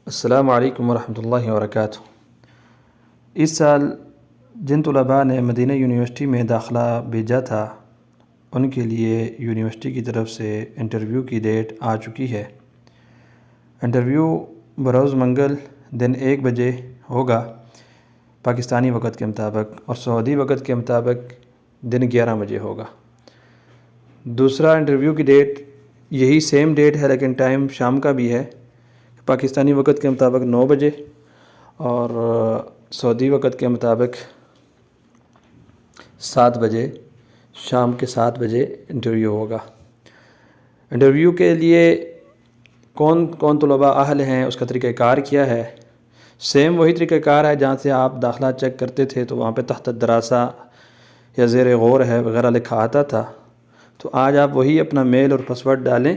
السلام علیکم ورحمۃ اللہ وبرکاتہ۔ اس سال جن طلباء نے مدینہ یونیورسٹی میں داخلہ بھیجا تھا ان کے لیے یونیورسٹی کی طرف سے انٹرویو کی ڈیٹ آ چکی ہے۔ انٹرویو بروز منگل دن 1 بجے ہوگا پاکستانی وقت کے مطابق، اور سعودی وقت کے مطابق دن 11 بجے ہوگا۔ دوسرا انٹرویو کی ڈیٹ یہی سیم ڈیٹ ہے، لیکن ٹائم شام کا بھی ہے، پاکستانی وقت کے مطابق 9 بجے اور سعودی وقت کے مطابق 7 بجے، شام کے 7 بجے انٹرویو ہوگا۔ انٹرویو کے لیے کون کون طلباء اہل ہیں اس کا طریقہ کار کیا ہے، سیم وہی طریقہ کار ہے جہاں سے آپ داخلہ چیک کرتے تھے تو وہاں پہ تحت الدراسہ یا زیر غور ہے وغیرہ لکھا آتا تھا۔ تو آج آپ وہی اپنا میل اور پاسورڈ ڈالیں،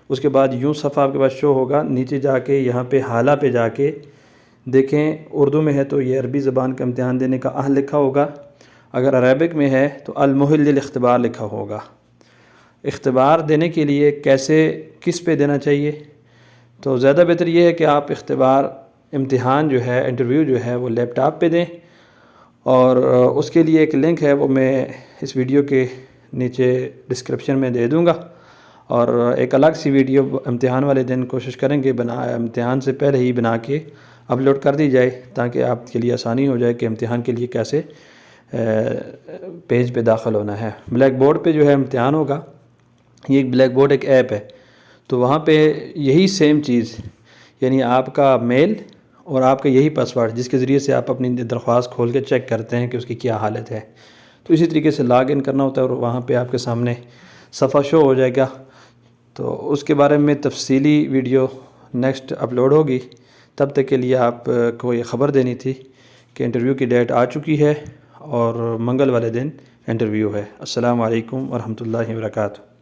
اس کے بعد یوں صفحہ آپ کے پاس شو ہوگا، نیچے جا کے یہاں پہ حالہ پہ جا کے دیکھیں، اردو میں ہے تو یہ عربی زبان کا امتحان دینے کا اہل لکھا ہوگا، اگر عربک میں ہے تو المؤہل للاختبار لکھا ہوگا۔ اختبار دینے کے لیے کیسے کس پہ دینا چاہیے، تو زیادہ بہتر یہ ہے کہ آپ امتحان جو ہے، انٹرویو جو ہے وہ لیپ ٹاپ پہ دیں، اور اس کے لیے ایک لنک ہے وہ میں اس ویڈیو کے نیچے ڈسکرپشن میں دے دوں گا، اور ایک الگ سی ویڈیو امتحان والے دن کوشش کریں کہ امتحان سے پہلے ہی بنا کے اپلوڈ کر دی جائے، تاکہ آپ کے لیے آسانی ہو جائے کہ امتحان کے لیے کیسے پیج پہ داخل ہونا ہے۔ بلیک بورڈ پہ جو ہے امتحان ہوگا، یہ ایک بلیک بورڈ ایک ایپ ہے، تو وہاں پہ یہی سیم چیز، یعنی آپ کا میل اور آپ کا یہی پاسورڈ جس کے ذریعے سے آپ اپنی درخواست کھول کے چیک کرتے ہیں کہ اس کی کیا حالت ہے، تو اسی طریقے سے لاگ ان کرنا ہوتا ہے، اور وہاں پہ آپ کے سامنے صفحہ شو ہو جائے گا۔ تو اس کے بارے میں تفصیلی ویڈیو نیکسٹ اپلوڈ ہوگی، تب تک کے لیے آپ کو یہ خبر دینی تھی کہ انٹرویو کی ڈیٹ آ چکی ہے اور منگل والے دن انٹرویو ہے۔ السلام علیکم ورحمۃ اللہ وبرکاتہ۔